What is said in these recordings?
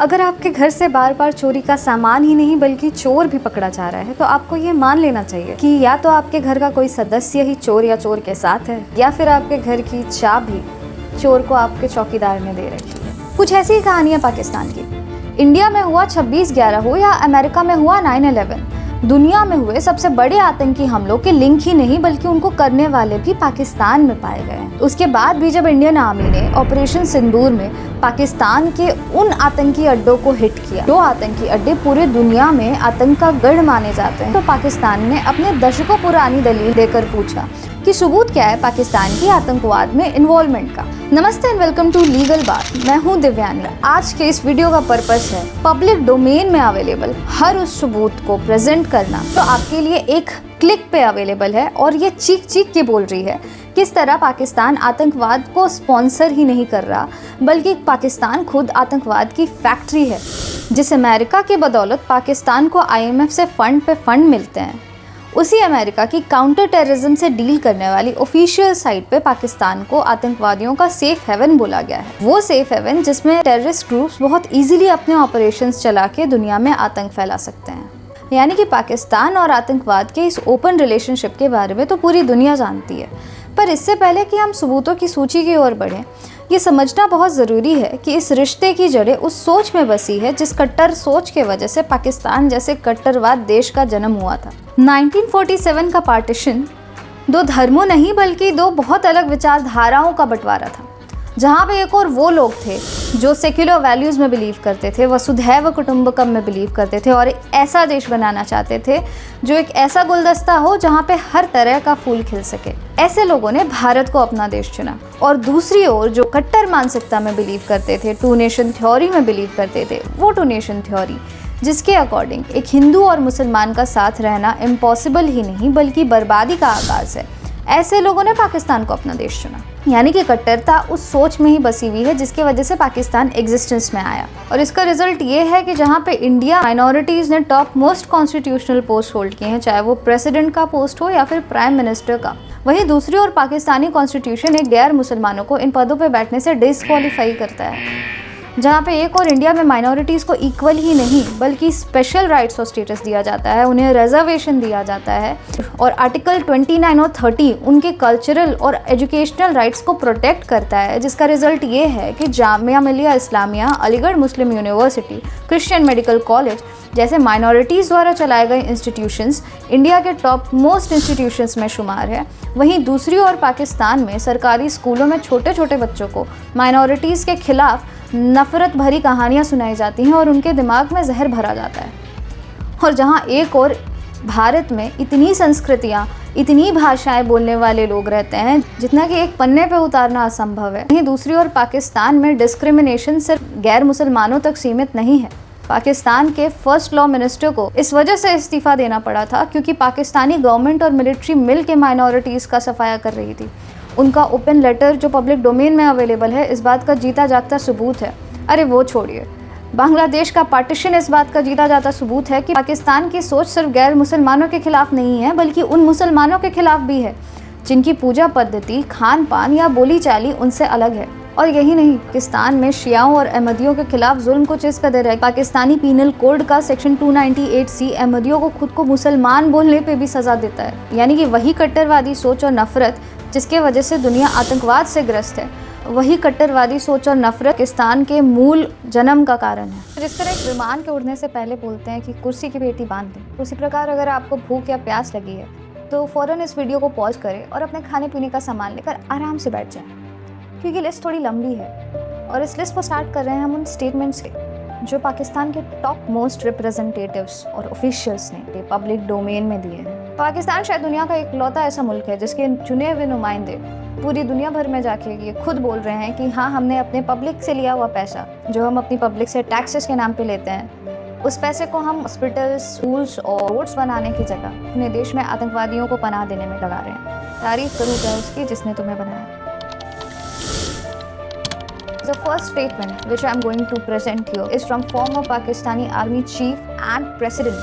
अगर आपके घर से बार बार चोरी का सामान ही नहीं बल्कि चोर भी पकड़ा जा रहा है तो आपको ये मान लेना चाहिए कि या तो आपके घर का कोई सदस्य ही चोर या चोर के साथ है या फिर आपके घर की चाबी चोर को आपके चौकीदार ने दे रखी है। कुछ ऐसी ही कहानी है पाकिस्तान की। इंडिया में हुआ 26/11 हो या अमेरिका में हुआ 9/11, दुनिया में हुए सबसे बड़े आतंकी हमलों के लिंक ही नहीं बल्कि उनको करने वाले भी पाकिस्तान में पाए गए हैं। उसके बाद भी जब इंडियन आर्मी ने ऑपरेशन सिंदूर में पाकिस्तान के उन आतंकी अड्डों को हिट किया, जो आतंकी अड्डे पूरे दुनिया में आतंक का गढ़ माने जाते हैं, तो पाकिस्तान ने अपने दशकों पुरानी दलील देकर पूछा कि सबूत क्या है पाकिस्तान की आतंकवाद में इन्वॉल्वमेंट का। नमस्ते एंड वेलकम टू लीगल बात। मैं हूं दिव्यांगी। आज के इस वीडियो का पर्पस है पब्लिक डोमेन में अवेलेबल हर उस सबूत को प्रेजेंट करना तो आपके लिए एक क्लिक पे अवेलेबल है और ये चीख चीख के बोल रही है किस तरह पाकिस्तान आतंकवाद को स्पॉन्सर ही नहीं कर रहा बल्कि पाकिस्तान खुद आतंकवाद की फैक्ट्री है। जिस अमेरिका की बदौलत पाकिस्तान को IMF से फंड पे फंड मिलते हैं, उसी अमेरिका की काउंटर टेररिज्म से डील करने वाली ऑफिशियल साइट पे पाकिस्तान को आतंकवादियों का सेफ हेवन बोला गया है। वो सेफ हेवन जिसमें टेररिस्ट ग्रुप्स बहुत इजीली अपने ऑपरेशंस चला के दुनिया में आतंक फैला सकते हैं। यानी कि पाकिस्तान और आतंकवाद के इस ओपन रिलेशनशिप के बारे में तो पूरी दुनिया जानती है। पर इससे पहले कि हम सबूतों की सूची की ओर बढ़ें, ये समझना बहुत ज़रूरी है कि इस रिश्ते की जड़ें उस सोच में बसी है जिस कट्टर सोच के वजह से पाकिस्तान जैसे कट्टरवाद देश का जन्म हुआ था। 1947 का पार्टीशन दो धर्मों नहीं बल्कि दो बहुत अलग विचारधाराओं का बंटवारा था, जहाँ पे एक और वो लोग थे जो सेक्युलर वैल्यूज़ में बिलीव करते थे, वसुधैव कुटुंबकम में बिलीव करते थे और एक ऐसा देश बनाना चाहते थे जो एक ऐसा गुलदस्ता हो जहाँ पे हर तरह का फूल खिल सके। ऐसे लोगों ने भारत को अपना देश चुना। और दूसरी ओर जो कट्टर मानसिकता में बिलीव करते थे, टू नेशन थ्योरी में बिलीव करते थे, वो टू नेशन थ्योरी जिसके अकॉर्डिंग एक हिंदू और मुसलमान का साथ रहना इम्पॉसिबल ही नहीं बल्कि बर्बादी का आगाज़ है, ऐसे लोगों ने पाकिस्तान को अपना देश चुना। यानी कि कट्टरता उस सोच में ही बसी हुई है जिसकी वजह से पाकिस्तान एग्जिस्टेंस में आया। और इसका रिजल्ट ये है कि जहाँ पे इंडिया माइनॉरिटीज़ ने top most constitutional post hold किए हैं, चाहे वो प्रेसिडेंट का पोस्ट हो या फिर प्राइम मिनिस्टर का, वहीं दूसरी ओर पाकिस्तानी कॉन्स्टिट्यूशन एक गैर मुसलमानों को इन पदों पर बैठने से डिस्क्वालीफाई करता है। जहाँ पे एक और इंडिया में माइनॉरिटीज़ को इक्वल ही नहीं बल्कि स्पेशल राइट्स और स्टेटस दिया जाता है, उन्हें रिजर्वेशन दिया जाता है और आर्टिकल 29 और 30 उनके कल्चरल और एजुकेशनल राइट्स को प्रोटेक्ट करता है, जिसका रिजल्ट ये है कि जामिया मिलिया इस्लामिया, अलीगढ़ मुस्लिम यूनिवर्सिटी, क्रिश्चियन मेडिकल कॉलेज जैसे माइनॉरिटीज़ द्वारा चलाए गए इंस्टीट्यूशंस इंडिया के टॉप मोस्ट इंस्टीट्यूशंस में शुमार है। वहीं दूसरी ओर पाकिस्तान में सरकारी स्कूलों में छोटे छोटे बच्चों को माइनॉरिटीज़ के खिलाफ नफ़रत भरी कहानियाँ सुनाई जाती हैं और उनके दिमाग में जहर भरा जाता है। और जहाँ एक और भारत में इतनी संस्कृतियाँ, इतनी भाषाएं बोलने वाले लोग रहते हैं जितना कि एक पन्ने पे उतारना असंभव है, वहीं दूसरी ओर पाकिस्तान में डिस्क्रिमिनेशन सिर्फ गैर मुसलमानों तक सीमित नहीं है। पाकिस्तान के फर्स्ट लॉ मिनिस्टर को इस वजह से इस्तीफ़ा देना पड़ा था क्योंकि पाकिस्तानी गवर्नमेंट और मिलिट्री मिल के माइनॉरिटीज़ का सफाया कर रही थी। उनका ओपन लेटर जो पब्लिक डोमेन में अवेलेबल है इस बात का जीता जागता सबूत है। अरे वो छोड़िए, बांग्लादेश का पार्टीशन इस बात का जीता जाता सबूत है कि पाकिस्तान की सोच सिर्फ गैर मुसलमानों के खिलाफ नहीं है बल्कि उन मुसलमानों के खिलाफ भी है जिनकी पूजा पद्धति, खान पान या बोली चाली उनसे अलग है। और यही नहीं, पाकिस्तान में शियाओं और अहमदियों के खिलाफ जुल्म को जिस कदर है, पाकिस्तानी पीनल कोड का सेक्शन 298C अहमदियों को खुद को मुसलमान बोलने पे भी सज़ा देता है। यानी कि वही कट्टरवादी सोच और नफरत जिसके वजह से दुनिया आतंकवाद से ग्रस्त है, वही कट्टरवादी सोच और नफरत पाकिस्तान के मूल जन्म का कारण है। जिस तरह एक विमान के उड़ने से पहले बोलते हैं कि कुर्सी की पेटी बांध दें, उसी प्रकार अगर आपको भूख या प्यास लगी है तो फ़ौरन इस वीडियो को पॉज करें और अपने खाने पीने का सामान लेकर आराम से बैठ जाएं, क्योंकि लिस्ट थोड़ी लंबी है। और इस लिस्ट को स्टार्ट कर रहे हैं हम उन स्टेटमेंट्स के जो पाकिस्तान के टॉप मोस्ट रिप्रेजेंटेटिव्स और ऑफिशियल्स ने पब्लिक डोमेन में दिए हैं। पाकिस्तान शायद दुनिया का इकलौता ऐसा मुल्क है जिसके चुने हुए नुमाइंदे पूरी दुनिया भर में जाके ये खुद बोल रहे हैं कि हाँ, हमने अपने पब्लिक से लिया हुआ पैसा जो हम अपनी पब्लिक से टैक्सेस के नाम पे लेते हैं, उस पैसे को हम हॉस्पिटल्स, स्कूल्स और रोड्स बनाने की जगह अपने देश में आतंकवादियों को पनाह देने में लगा रहे हैं। तारीफ करूँ क्या उसकी जिसने तुम्हें बनाया। The first statement which I am going to present here is from former Pakistani Army Chief and President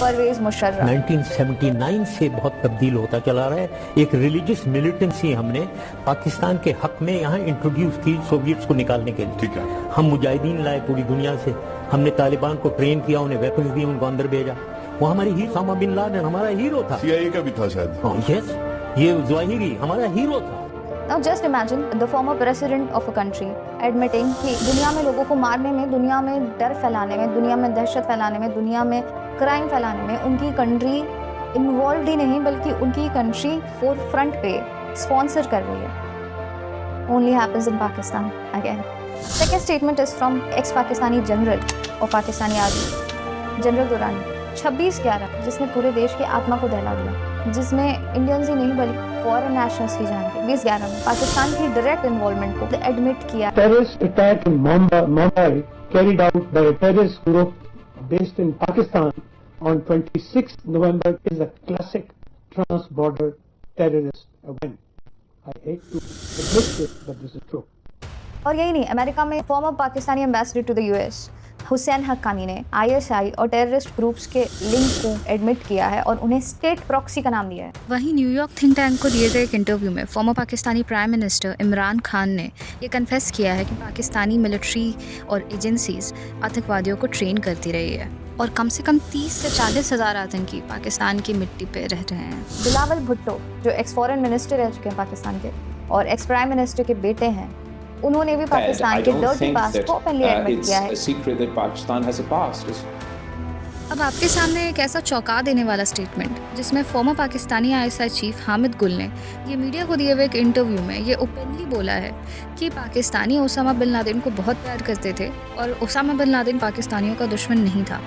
Pervez Musharraf. 1979 से बहुत तब्दील होता चला रहा है। एक रिलीजियस मिलिटेंसी हमने पाकिस्तान के हक में यहाँ इंट्रोड्यूस की सोवियट्स को निकालने के लिए। ठीक है। हम मुजाहिदीन लाए पूरी दुनिया से, हमने तालिबान को ट्रेन किया, उन्हें वेपन्स दिए, उनको अंदर भेजा। वो हमारी ही ओसामा बिन लादेन हमारा हीरो था। CIA का भी था शायद। यस, ये ज़वाहिरी हमारा हीरो था। Now just imagine the former president of a country admitting कि दुनिया में लोगों को मारने में, दुनिया में डर फैलाने में, दुनिया में दहशत फैलाने में, दुनिया में क्राइम फैलाने में उनकी कंट्री इन्वॉल्व ही नहीं बल्कि उनकी कंट्री फोर फ्रंट पे स्पॉन्सर कर रही है। Only happens in Pakistan again. Second statement is from ex-Pakistani general of Pakistani Army, general Durrani. 26/11 जिसने पूरे देश की आत्मा को दहला दिया, जिसमें इंडियंस ही नहीं बल्कि फॉरेन नेशनल्स की जान गई। 2011 में पाकिस्तान की डायरेक्ट इन्वॉल्वमेंट को एडमिट किया। Terrorist attack in Mumbai carried out by a terrorist group based in Pakistan on 26 November is a classic trans-border terrorist event. I hate to admit this, but this is true. और यही नहीं, America में former Pakistani ambassador to the US Husain Haqqani ने ISI और terrorist groups के link को admit किया है और उन्हें स्टेट प्रॉक्सी का नाम दिया है। वहीं न्यूयॉर्क थिंक टैंक को दिए गए एक इंटरव्यू में former Pakistani prime minister Imran Khan ने ये कन्फेस किया है कि पाकिस्तानी मिलिट्री और एजेंसीज आतंकवादियों को ट्रेन करती रही है और कम से कम 30 से 40 हज़ार आतंकी पाकिस्तान की मिट्टी पे रह रहे हैं। बिलावल भुट्टो जो एक्स फॉरेन मिनिस्टर रह चुके हैं पाकिस्तान के और एक्स प्राइम मिनिस्टर के बेटे हैं, उन्होंने भी पाकिस्तान के डर्टी पास्ट को ओपनली एडमिट किया है। अब आपके सामने एक ऐसा चौंका देने वाला स्टेटमेंट जिसमें farmer Pakistani ISI chief Hamid गुल ने ये मीडिया को दिए हुए एक इंटरव्यू में ये ओपनली बोला है कि पाकिस्तानी ओसामा बिन लादेन को बहुत प्यार करते थे और ओसामा बिन लादेन पाकिस्तानियों का दुश्मन नहीं था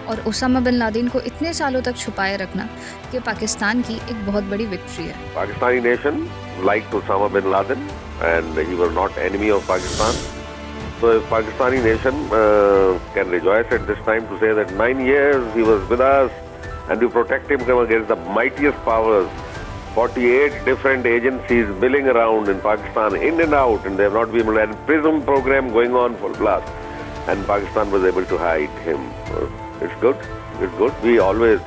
और ओसामा बिन लादेन को इतने सालों तक छुपाए रखना कि पाकिस्तान की एक बहुत बड़ी विक्ट्री है। Pakistani nation liked Osama bin Laden and he was not enemy of Pakistan. So the Pakistani nation can rejoice at this time to say that 9 years he was with us and we protected him against the mightiest powers. 48 different agencies milling around in Pakistan, in and out, and they have not been able to have a PRISM program going on for blast. And Pakistan was able to hide him. It's good. It's good. We always,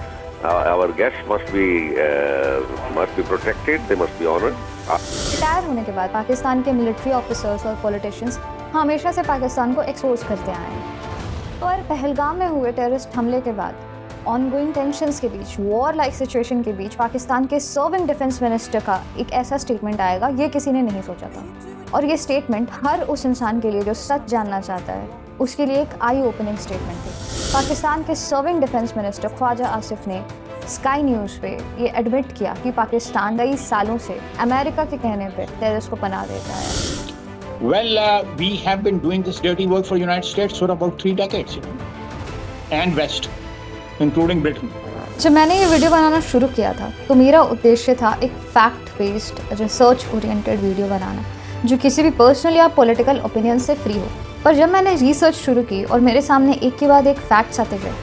our guests must be protected. They must be honored. Retire होने के बाद पाकिस्तान के military officers और politicians हमेशा से पाकिस्तान को expose करते आए हैं। और पहलगाम में हुए टेररिस्ट हमले के बाद ऑनगोइंग टेंशंस के बीच, वॉर लाइक सिचुएशन के बीच पाकिस्तान के सर्विंग डिफेंस मिनिस्टर का एक ऐसा स्टेटमेंट आएगा, ये किसी ने नहीं सोचा था। और ये स्टेटमेंट हर उस इंसान के लिए जो सच जानना चाहता है उसके लिए एक आई ओपनिंग स्टेटमेंट है। पाकिस्तान के serving defence minister Khawaja Asif ने स्काई न्यूज़ पे ये एडमिट किया कि पाकिस्तान कई सालों से अमेरिका के कहने पे टेररिस्ट को पनाह देता है। Well, we have been doing this dirty work for United States for about 3 decades, and West, including Britain. जब मैंने ये वीडियो बनाना शुरू किया था तो मेरा उद्देश्य था एक fact based research oriented video बनाना जो किसी भी पर्सनल या पॉलिटिकल ओपिनियन से फ्री हो। पर जब मैंने रिसर्च शुरू की और मेरे सामने एक के बाद एक फैक्ट्स आते गए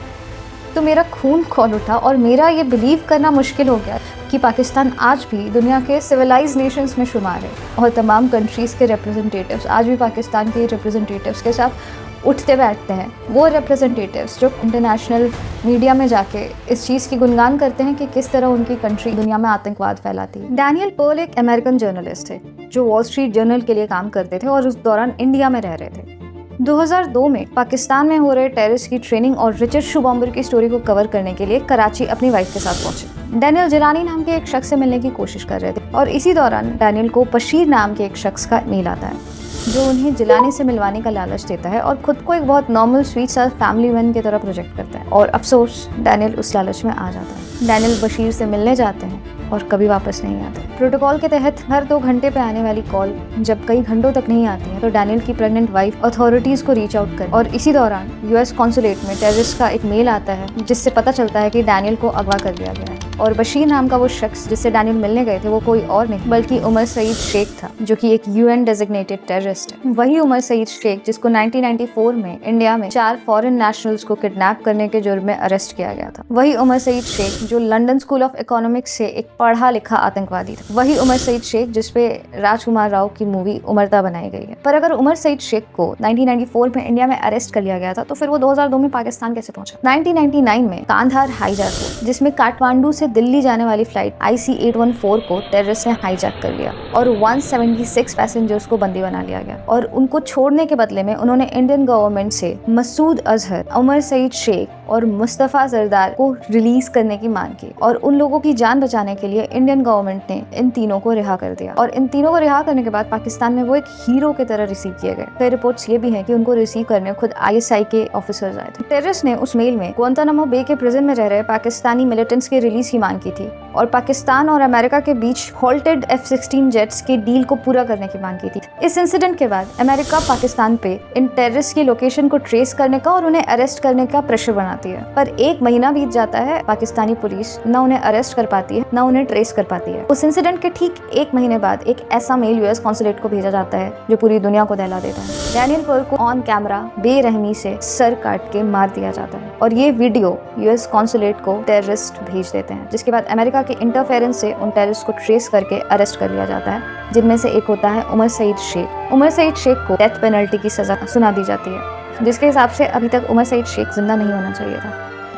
तो मेरा खून खौल उठा और मेरा ये बिलीव करना मुश्किल हो गया कि पाकिस्तान आज भी दुनिया के सिविलाइज नेशंस में शुमार है और तमाम कंट्रीज़ के रिप्रेजेंटेटिव्स आज भी पाकिस्तान के रिप्रेजेंटेटिव्स के साथ उठते बैठते हैं। वो रिप्रेजेंटेटिव्स जो इंटरनेशनल मीडिया में जाके इस चीज़ की गुणगान करते हैं कि किस तरह उनकी कंट्री दुनिया में आतंकवाद फैलाती है। डैनियल पर्ल एक अमेरिकन जर्नलिस्ट थे जो वॉल स्ट्रीट जर्नल के लिए काम करते थे और उस दौरान इंडिया में रह रहे थे। 2002 में पाकिस्तान में हो रहे टेररिस्ट की ट्रेनिंग और रिचर्ड शुबॉम्बर की स्टोरी को कवर करने के लिए कराची अपनी वाइफ के साथ पहुंचे। डैनियल जिलानी नाम के एक शख्स से मिलने की कोशिश कर रहे थे और इसी दौरान डैनियल को बशीर नाम के एक शख्स का मेल आता है जो उन्हें जिलानी से मिलवाने का लालच देता है और खुद को एक बहुत नॉर्मल स्वीट सा फैमिली मैन की तरह प्रोजेक्ट करता है। और अफसोस डैनियल उस लालच में आ जाता है। डैनियल बशीर से मिलने जाते हैं और कभी वापस नहीं आते। प्रोटोकॉल के तहत हर 2 घंटे पे आने वाली कॉल जब कई घंटों तक नहीं आती है तो डैनियल की प्रेग्नेंट वाइफ अथॉरिटीज को रीच आउट कर और इसी दौरान यूएस कॉन्सुलेट में टेररिस्ट का एक मेल आता है जिससे पता चलता है कि डैनियल को अगवा कर लिया गया है। और बशीर नाम का वो शख्स जिससे डैनियल मिलने गए थे वो कोई और नहीं बल्कि उमर सईद शेख था जो कि एक UN डेजिग्नेटेड टेररिस्ट है। वही उमर सईद शेख जिसको 1994 में इंडिया में 4 फॉरेन नेशनल्स को किडनैप करने के जुर्म में अरेस्ट किया गया था। वही उमर सईद शेख जो लंदन स्कूल ऑफ इकोनॉमिक्स से एक पढ़ा लिखा आतंकवादी था। वही उमर सईद शेख जिसपे राजकुमार राव की मूवी उमरता बनाई गई है। पर अगर उमर सईद शेख को 1994 में इंडिया में अरेस्ट कर लिया गया था तो फिर वो 2002 में पाकिस्तान कैसे पहुंचा? 1999 में कांधार हाईजैक हुआ, जिसमें काठमांडू से दिल्ली जाने वाली फ्लाइट IC-814 को टेररिस्ट ने हाईजैक कर लिया और 176 पैसेंजर्स को बंदी बना लिया गया और उनको छोड़ने के बदले में उन्होंने इंडियन गवर्नमेंट से मसूद अजहर, उमर सईद शेख और मुस्तफा जरदार को रिलीज करने की मांग की और उन लोगों की जान बचाने के लिए इंडियन गवर्नमेंट ने इन तीनों को रिहा कर दिया और इन तीनों को रिहा करने के बाद पाकिस्तान में वो एक हीरो की तरह रिसीव किए गए। कई रिपोर्ट्स ये भी हैं कि उनको रिसीव करने खुद ISI के ऑफिसर्स आए थे। टेररिस्ट ने उस मेल में गुआंतानामो बे के प्रिजन में रह रहे पाकिस्तानी मिलिटेंट्स के रिलीज की मांग की थी और पाकिस्तान और अमेरिका के बीच हॉल्टेड F-16 जेट्स के डील को पूरा करने की मांग की थी। इस इंसिडेंट के बाद अमेरिका पाकिस्तान पे इन टेररिस्ट की लोकेशन को ट्रेस करने का और उन्हें अरेस्ट करने का प्रेशर बनाती है। पर एक महीना बीत जाता है, पाकिस्तानी पुलिस न उन्हें अरेस्ट कर पाती है न उन्हें ट्रेस कर पाती है। उस इंसिडेंट के ठीक एक महीने बाद एक ऐसा मेल US कॉन्सुलेट को भेजा जाता है जो पूरी दुनिया को दहला देता है। डैनियल पर्ल को ऑन कैमरा बेरहमी से सर काट के मार दिया जाता है और ये वीडियो US कॉन्सुलेट को टेररिस्ट भेज देते हैं, जिसके बाद अमेरिका के इंटरफेरेंस से उन टेररिस्ट को ट्रेस करके अरेस्ट कर लिया जाता है, जिनमें से एक होता है उमर सईद शेख। उमर सईद शेख को डेथ पेनल्टी की सजा सुना दी जाती है, जिसके हिसाब से अभी तक उमर सईद शेख जिंदा नहीं होना चाहिए था।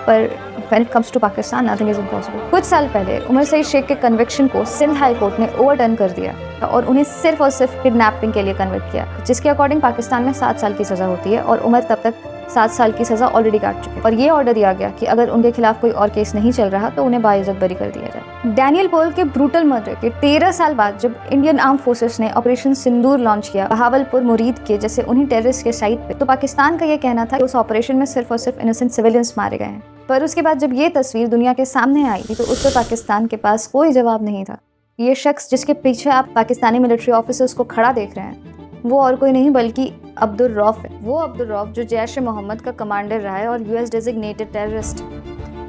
पर when it comes to Pakistan, nothing is impossible. कुछ साल पहले उमर सईद शेख के कन्विक्शन को सिंध हाई कोर्ट ने ओवरटर्न कर दिया और उन्हें सिर्फ और सिर्फ किडनैपिंग के लिए कन्विक्ट किया, जिसके अकॉर्डिंग पाकिस्तान में 7 साल की सजा होती है और उमर तब तक 7 साल की सजा ऑलरेडी काट चुके और ये ऑर्डर दिया गया कि अगर उनके खिलाफ कोई और केस नहीं चल रहा तो उन्हें बाइज्जत बरी कर दिया जाए। डैनियल पर्ल के ब्रूटल मर्डर के 13 साल बाद जब इंडियन आर्म फोर्सेस ने ऑपरेशन सिंदूर लॉन्च किया बहावलपुर मुरीद के जैसे उन्हीं टेररिस्ट के साइट पे, तो पाकिस्तान का ये कहना था कि उस ऑपरेशन में सिर्फ और सिर्फ इनोसेंट सिविलियंस मारे गए हैं। पर उसके बाद जब ये तस्वीर दुनिया के सामने आई तो उस पर पाकिस्तान के पास कोई जवाब नहीं था। ये शख्स जिसके पीछे आप पाकिस्तानी मिलिट्री ऑफिसर्स को खड़ा देख रहे हैं वो और कोई नहीं बल्कि अब्दुल रऊफ है। वो अब्दुल रऊफ जो जैश-ए-मोहम्मद का कमांडर रहा है और US डेजिग्नेटेड टेररिस्ट।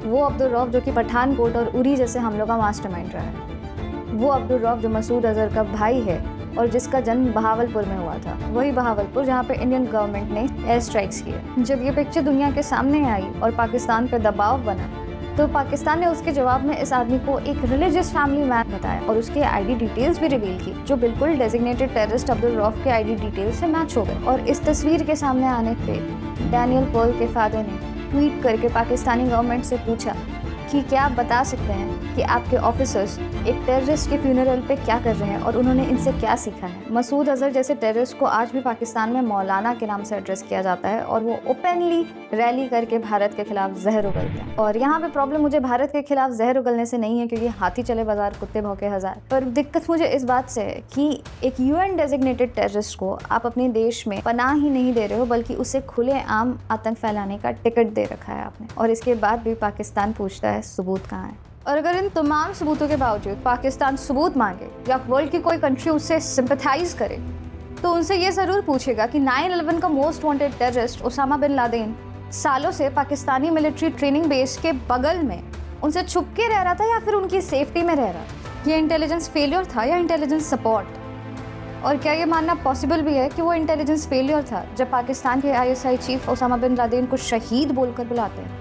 वो अब्दुल रऊफ जो कि पठानकोट और उरी जैसे हमलों का मास्टरमाइंड रहा है। वो अब्दुल रऊफ जो मसूद अजहर का भाई है और जिसका जन्म बहावलपुर में हुआ था, वही बहावलपुर जहाँ पे इंडियन गवर्नमेंट ने एयर स्ट्राइक्स किए। जब ये पिक्चर दुनिया के सामने आई और पाकिस्तान पे दबाव बना तो पाकिस्तान ने उसके जवाब में इस आदमी को एक रिलीजियस फैमिली मैन बताया और उसके ID डिटेल्स भी रिवील की जो बिल्कुल डेजिग्नेटेड टेररिस्ट अब्दुल रऊफ के ID डिटेल्स से मैच हो गए। और इस तस्वीर के सामने आने पे डैनियल पर्ल के फादर ने ट्वीट करके पाकिस्तानी गवर्नमेंट से पूछा कि क्या आप बता सकते हैं कि आपके ऑफिसर्स एक टेररिस्ट के फ्यूनरल पे क्या कर रहे हैं और उन्होंने इनसे क्या सीखा है। मसूद अजहर जैसे टेररिस्ट को आज भी पाकिस्तान में मौलाना के नाम से एड्रेस किया जाता है और वो ओपनली रैली करके भारत के खिलाफ जहर उगलते हैं। और यहाँ पे प्रॉब्लम मुझे भारत के खिलाफ जहर उगलने से नहीं है क्योंकि हाथी चले बाजार कुत्ते भौंके हजार, पर दिक्कत मुझे इस बात से है कि एक UN डेजिग्नेटेड टेररिस्ट को आप अपने देश में पनाह ही नहीं दे रहे हो बल्कि उसे खुले आम आतंक फैलाने का टिकट दे रखा है आपने, और इसके बाद भी पाकिस्तान पूछता है सबूत कहाँ है। और अगर इन तमाम सबूतों के बावजूद पाकिस्तान सबूत मांगे या वर्ल्ड की कोई कंट्री उससे सिंपैथाइज करे तो उनसे ये ज़रूर पूछेगा कि 9/11 का most wanted terrorist Osama bin Laden सालों से पाकिस्तानी मिलिट्री ट्रेनिंग बेस के बगल में उनसे छुप के रह रहा था या फिर उनकी सेफ्टी में रह रहा था। ये इंटेलिजेंस फेलियर था या इंटेलिजेंस सपोर्ट? और क्या ये मानना पॉसिबल भी है कि वो इंटेलिजेंस फेलियर था जब पाकिस्तान के ISI chief Osama bin Laden को शहीद बोलकर बुलाते हैं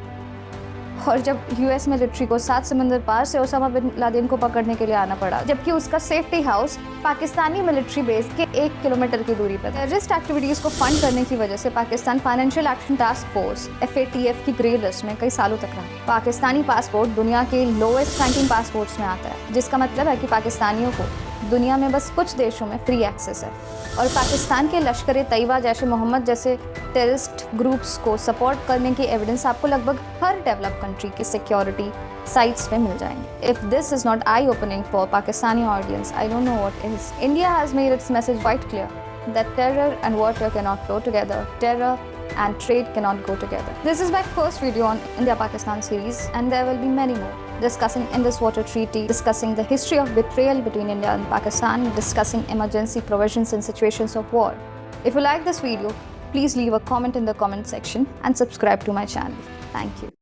और जब US मिलिट्री को 7 समंदर पार से ओसामा बिन लादेन को पकड़ने के लिए आना पड़ा जबकि उसका safety house Pakistani military base के 1 किलोमीटर की दूरी पर। टेररिस्ट एक्टिविटीज को फंड करने की वजह से Pakistan financial action task force FATF की ग्रे लिस्ट में कई सालों तक रहा। पाकिस्तानी पासपोर्ट दुनिया के लोएस्ट रैंकिंग पासपोर्ट्स में आता है, जिसका मतलब है कि पाकिस्तानियों को दुनिया में बस कुछ देशों में फ्री एक्सेस है और पाकिस्तान के लश्कर-ए-तैयबा जैश-ए-मोहम्मद जैसे टेररिस्ट ग्रुप्स को सपोर्ट करने की एविडेंस आपको लगभग हर डेवलप कंट्री की सिक्योरिटी साइट्स पे मिल जाएंगे। If this is not eye-opening for Pakistani audience, I don't know what is. India has made its message quite clear that terror and water cannot flow together. Terror and trade cannot go together. This is my first video on India-Pakistan series and there will be many more discussing Indus Water Treaty, discussing the history of betrayal between India and Pakistan, discussing emergency provisions in situations of war. If you like this video, please leave a comment in the comment section and subscribe to my channel. Thank you.